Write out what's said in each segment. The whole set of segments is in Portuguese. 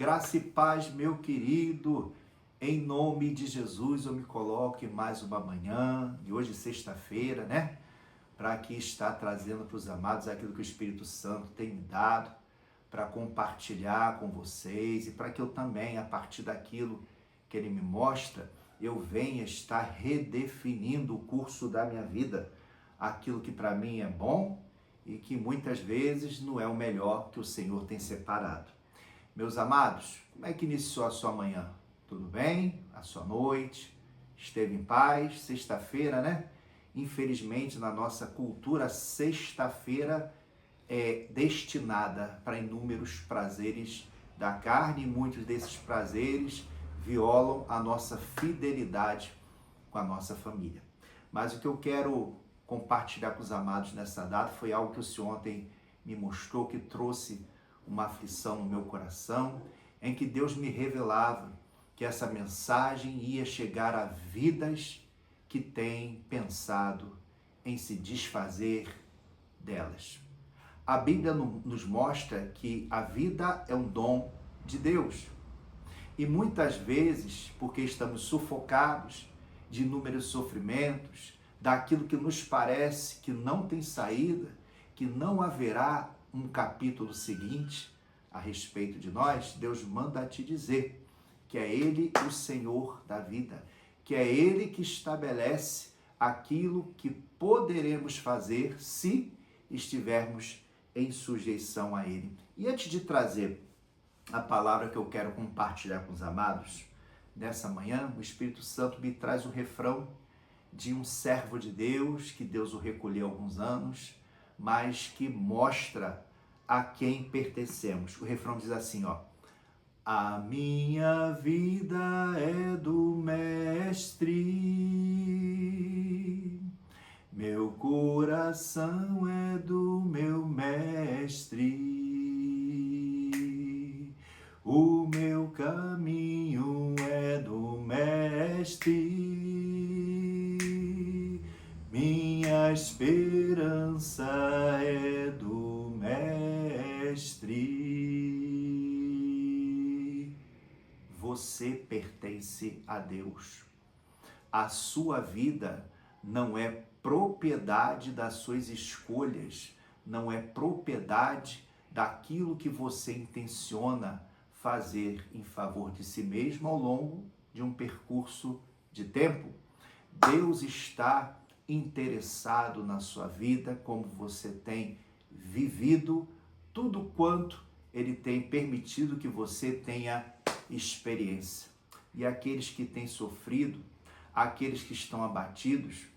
Graça e paz, meu querido. Em nome de Jesus, eu me coloco em mais uma manhã, e hoje sexta-feira, né? Para aqui estar trazendo para os amados aquilo que o Espírito Santo tem me dado, para compartilhar com vocês e para que eu também, a partir daquilo que Ele me mostra, eu venha estar redefinindo o curso da minha vida, aquilo que para mim é bom e que muitas vezes não é o melhor que o Senhor tem separado. Meus amados, como é que iniciou a sua manhã? Tudo bem? A sua noite? Esteve em paz? Sexta-feira, né? Infelizmente, na nossa cultura, sexta-feira é destinada para inúmeros prazeres da carne e muitos desses prazeres violam a nossa fidelidade com a nossa família. Mas o que eu quero compartilhar com os amados nessa data foi algo que o Senhor ontem me mostrou, que trouxe uma aflição no meu coração, em que Deus me revelava que essa mensagem ia chegar a vidas que têm pensado em se desfazer delas. A Bíblia nos mostra que a vida é um dom de Deus. E muitas vezes, porque estamos sufocados de inúmeros sofrimentos, daquilo que nos parece que não tem saída, que não haverá um capítulo seguinte a respeito de nós, Deus manda te dizer que é Ele o Senhor da vida, que é Ele que estabelece aquilo que poderemos fazer se estivermos em sujeição a Ele. E antes de trazer a palavra que eu quero compartilhar com os amados, nessa manhã, o Espírito Santo me traz o refrão de um servo de Deus, que Deus o recolheu há alguns anos, mas que mostra a quem pertencemos. O refrão diz assim, ó: a minha vida é do Mestre, meu coração é do meu Mestre, o meu caminho é do Mestre, minha esperança é do Mestre. Você pertence a Deus. A sua vida não é propriedade das suas escolhas, não é propriedade daquilo que você intenciona fazer em favor de si mesmo ao longo de um percurso de tempo. Deus está interessado na sua vida, como você tem vivido, tudo quanto Ele tem permitido que você tenha experiência. E aqueles que têm sofrido, aqueles que estão abatidos,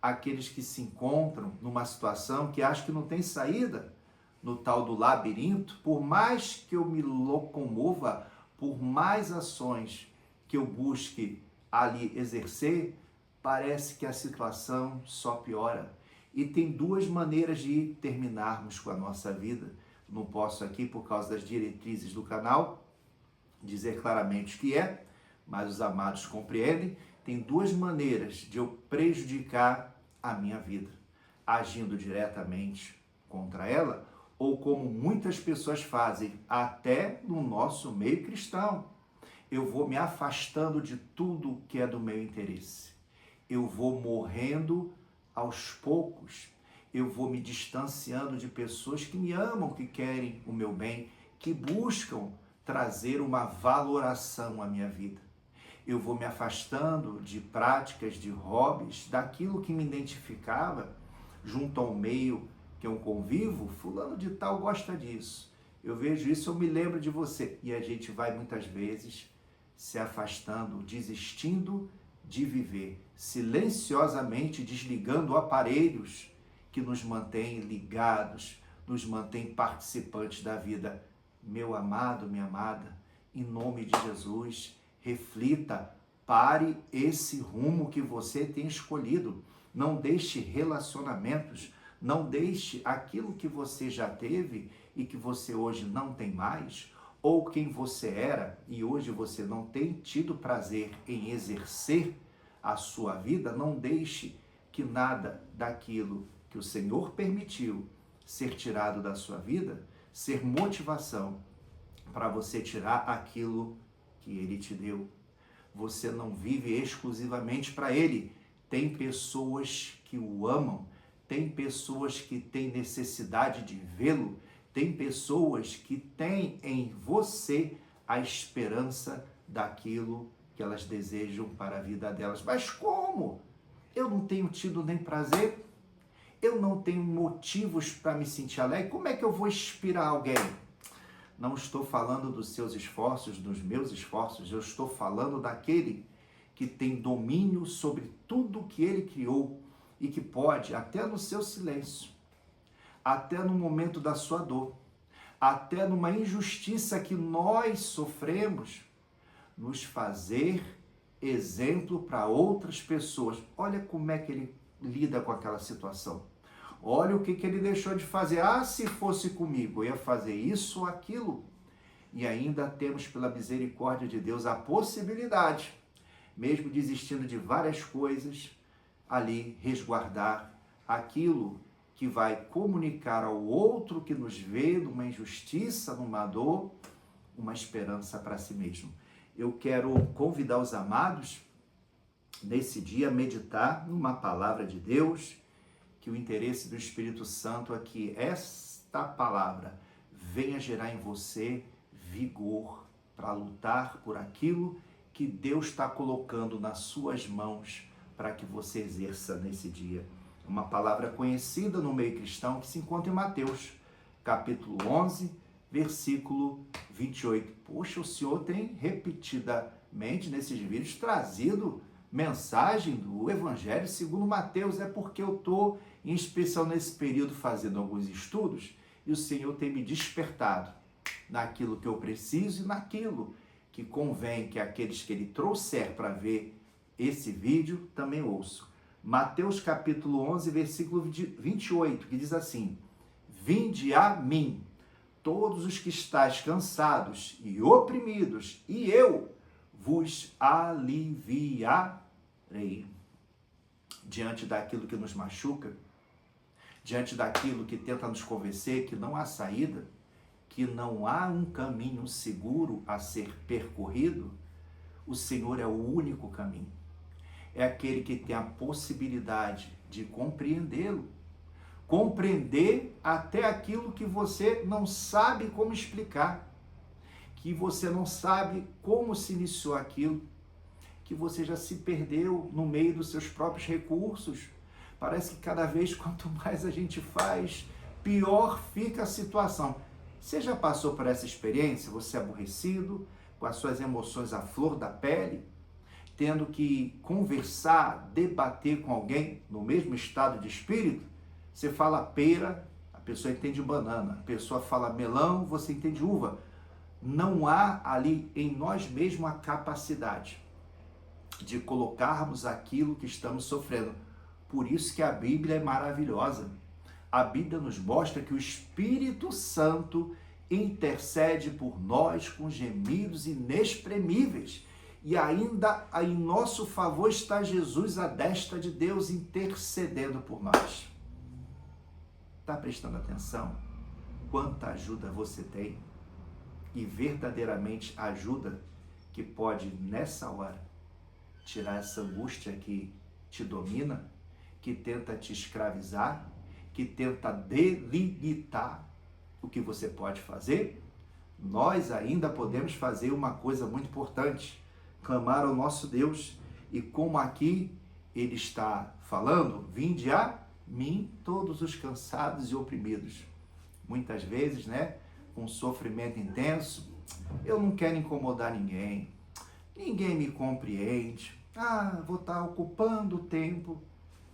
aqueles que se encontram numa situação que acham que não tem saída, no tal do labirinto, por mais que eu me locomova, por mais ações que eu busque ali exercer, parece que a situação só piora. E tem duas maneiras de terminarmos com a nossa vida. Não posso aqui, por causa das diretrizes do canal, dizer claramente o que é, mas os amados compreendem. Tem duas maneiras de eu prejudicar a minha vida: agindo diretamente contra ela, ou como muitas pessoas fazem, até no nosso meio cristão. Eu vou me afastando de tudo que é do meu interesse. Eu vou morrendo aos poucos. Eu vou me distanciando de pessoas que me amam, que querem o meu bem, que buscam trazer uma valoração à minha vida. Eu vou me afastando de práticas, de hobbies, daquilo que me identificava junto ao meio que eu convivo. Fulano de tal gosta disso. Eu vejo isso, eu me lembro de você. E a gente vai muitas vezes se afastando, desistindo de viver, silenciosamente desligando aparelhos que nos mantêm ligados, nos mantêm participantes da vida. Meu amado, minha amada, em nome de Jesus, reflita, pare esse rumo que você tem escolhido. Não deixe relacionamentos, não deixe aquilo que você já teve e que você hoje não tem mais, ou quem você era e hoje você não tem tido prazer em exercer a sua vida. Não deixe que nada daquilo que o Senhor permitiu ser tirado da sua vida ser motivação para você tirar aquilo que ele te deu. Você não vive exclusivamente para ele. Tem pessoas que o amam, tem pessoas que têm necessidade de vê-lo, tem pessoas que têm em você a esperança daquilo que elas desejam para a vida delas. Mas como? Eu não tenho tido nem prazer, eu não tenho motivos para me sentir alegre, como é que eu vou inspirar alguém? Não estou falando dos seus esforços, dos meus esforços, eu estou falando daquele que tem domínio sobre tudo que ele criou e que pode, até no seu silêncio, até no momento da sua dor, até numa injustiça que nós sofremos, nos fazer exemplo para outras pessoas. Olha como é que ele lida com aquela situação. Olha o que ele deixou de fazer. Ah, se fosse comigo, eu ia fazer isso ou aquilo. E ainda temos, pela misericórdia de Deus, a possibilidade, mesmo desistindo de várias coisas, ali resguardar aquilo que vai comunicar ao outro que nos vê numa injustiça, numa dor, uma esperança para si mesmo. Eu quero convidar os amados, nesse dia, a meditar numa palavra de Deus, que o interesse do Espírito Santo é que esta palavra venha gerar em você vigor para lutar por aquilo que Deus está colocando nas suas mãos para que você exerça nesse dia. Uma palavra conhecida no meio cristão que se encontra em Mateus, capítulo 11, versículo 28. Poxa, o Senhor tem repetidamente nesses vídeos trazido mensagem do Evangelho segundo Mateus. É porque eu estou, em especial nesse período, fazendo alguns estudos e o Senhor tem me despertado naquilo que eu preciso e naquilo que convém que aqueles que Ele trouxer para ver esse vídeo também ouçam. Mateus capítulo 11, versículo 28, que diz assim: Vinde a mim, todos os que estáis cansados e oprimidos, e eu vos aliviarei. Diante daquilo que nos machuca, diante daquilo que tenta nos convencer que não há saída, que não há um caminho seguro a ser percorrido, o Senhor é o único caminho. É aquele que tem a possibilidade de compreendê-lo. Compreender até aquilo que você não sabe como explicar, que você não sabe como se iniciou aquilo, que você já se perdeu no meio dos seus próprios recursos. Parece que cada vez quanto mais a gente faz, pior fica a situação. Você já passou por essa experiência? Você é aborrecido, com as suas emoções à flor da pele, tendo que conversar, debater com alguém no mesmo estado de espírito? Você fala pera, a pessoa entende banana. A pessoa fala melão, você entende uva. Não há ali em nós mesmos a capacidade de colocarmos aquilo que estamos sofrendo. Por isso que a Bíblia é maravilhosa. A Bíblia nos mostra que o Espírito Santo intercede por nós com gemidos inexprimíveis. E ainda em nosso favor está Jesus à destra de Deus intercedendo por nós. Está prestando atenção? Quanta ajuda você tem? E verdadeiramente ajuda que pode, nessa hora, tirar essa angústia que te domina, que tenta te escravizar, que tenta delimitar o que você pode fazer. Nós ainda podemos fazer uma coisa muito importante: clamar ao nosso Deus. E como aqui ele está falando, vinde a mim todos os cansados e oprimidos. Muitas vezes, com sofrimento intenso, eu não quero incomodar ninguém, ninguém me compreende, vou estar ocupando o tempo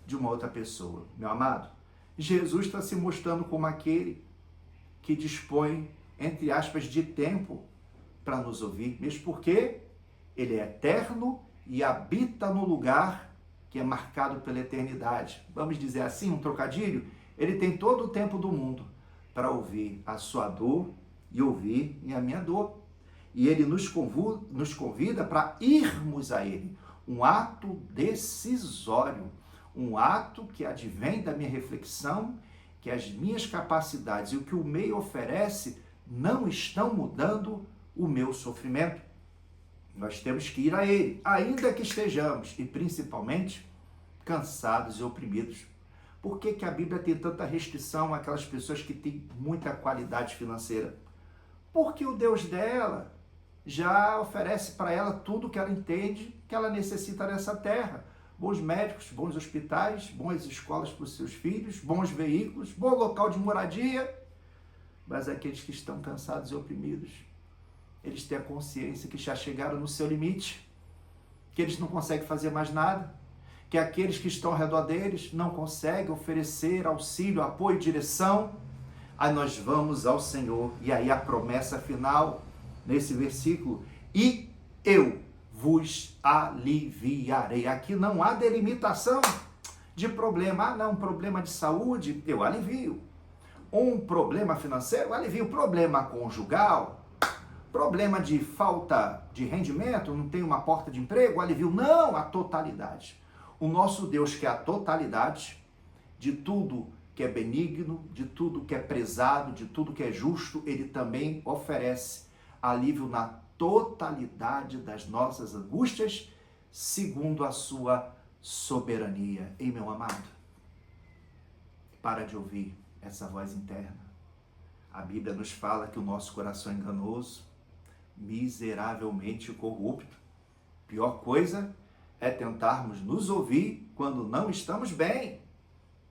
de uma outra pessoa. Meu amado, Jesus está se mostrando como aquele que dispõe, entre aspas, de tempo para nos ouvir, mesmo porque ele é eterno e habita no lugar que é marcado pela eternidade. Vamos dizer assim, um trocadilho? Ele tem todo o tempo do mundo para ouvir a sua dor e ouvir a minha dor. E ele nos convida para irmos a ele. Um ato decisório, um ato que advém da minha reflexão, que as minhas capacidades e o que o meio oferece não estão mudando o meu sofrimento. Nós temos que ir a Ele, ainda que estejamos, e principalmente, cansados e oprimidos. Por que que a Bíblia tem tanta restrição àquelas pessoas que têm muita qualidade financeira? Porque o Deus dela já oferece para ela tudo que ela entende que ela necessita nessa terra. Bons médicos, bons hospitais, boas escolas para os seus filhos, bons veículos, bom local de moradia. Mas aqueles que estão cansados e oprimidos, eles têm a consciência que já chegaram no seu limite, que eles não conseguem fazer mais nada, que aqueles que estão ao redor deles não conseguem oferecer auxílio, apoio, direção. Aí nós vamos ao Senhor, e aí a promessa final, nesse versículo, e eu vos aliviarei. Aqui não há delimitação de problema. Ah, não, problema de saúde, eu alivio. Um problema financeiro, eu alivio. Problema conjugal, problema de falta de rendimento, não tem uma porta de emprego, alivio. Não, a totalidade. O nosso Deus quer a totalidade de tudo que é benigno, de tudo que é prezado, de tudo que é justo. Ele também oferece alívio na totalidade das nossas angústias, segundo a sua soberania. Ei, meu amado, para de ouvir essa voz interna. A Bíblia nos fala que o nosso coração é enganoso, miseravelmente corrupto. Pior coisa é tentarmos nos ouvir quando não estamos bem.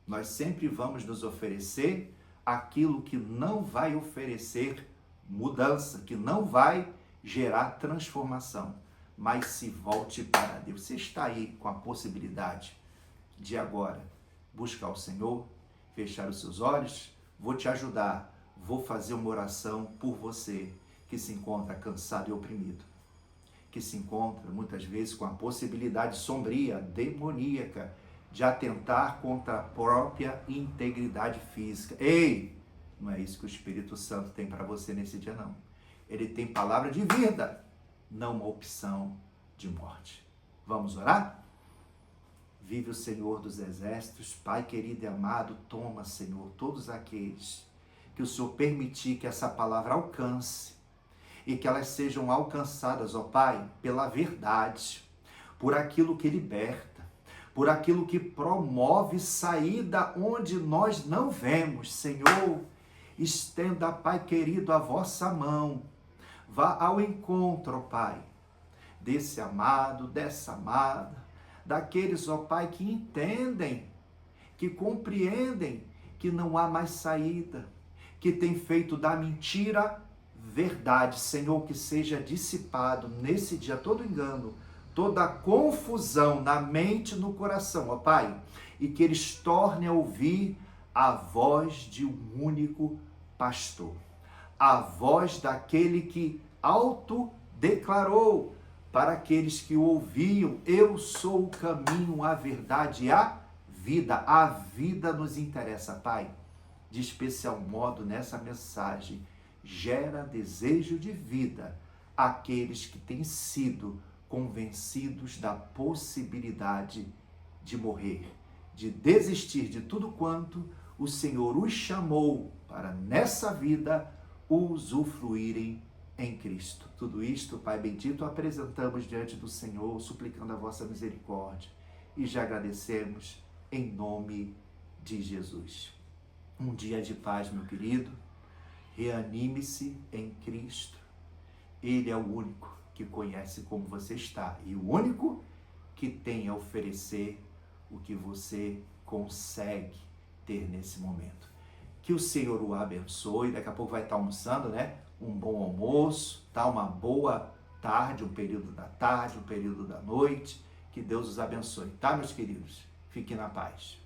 Nós sempre vamos nos oferecer aquilo que não vai oferecer mudança, que não vai gerar transformação. Mas se volte para Deus. Você está aí com a possibilidade de agora buscar o Senhor, fechar os seus olhos? Vou te ajudar, vou fazer uma oração por você que se encontra cansado e oprimido, que se encontra muitas vezes com a possibilidade sombria, demoníaca, de atentar contra a própria integridade física. Ei, não é isso que o Espírito Santo tem para você nesse dia, não. Ele tem palavra de vida, não uma opção de morte. Vamos orar? Vive o Senhor dos Exércitos, Pai querido e amado, toma, Senhor, todos aqueles que o Senhor permitir que essa palavra alcance e que elas sejam alcançadas, ó Pai, pela verdade, por aquilo que liberta, por aquilo que promove saída onde nós não vemos. Senhor, estenda, Pai querido, a vossa mão, vá ao encontro, ó Pai, desse amado, dessa amada, daqueles, ó Pai, que entendem, que compreendem que não há mais saída, que tem feito da mentira verdade. Senhor, que seja dissipado nesse dia todo engano, toda confusão na mente e no coração, ó Pai, e que eles tornem a ouvir a voz de um único pastor, a voz daquele que autodeclarou para aqueles que o ouviam: eu sou o caminho, a verdade e a vida. A vida nos interessa, Pai. De especial modo, nessa mensagem, gera desejo de vida àqueles que têm sido convencidos da possibilidade de morrer, de desistir de tudo quanto o Senhor os chamou para, nessa vida, usufruírem em Cristo. Tudo isto, Pai bendito, apresentamos diante do Senhor, suplicando a vossa misericórdia, e já agradecemos em nome de Jesus. Um dia de paz, meu querido. Reanime-se em Cristo. Ele é o único que conhece como você está e o único que tem a oferecer o que você consegue ter nesse momento. Que o Senhor o abençoe. Daqui a pouco vai estar almoçando, né? Um bom almoço, tá? Uma boa tarde, um período da tarde, um período da noite. Que Deus os abençoe, tá, meus queridos? Fiquem na paz.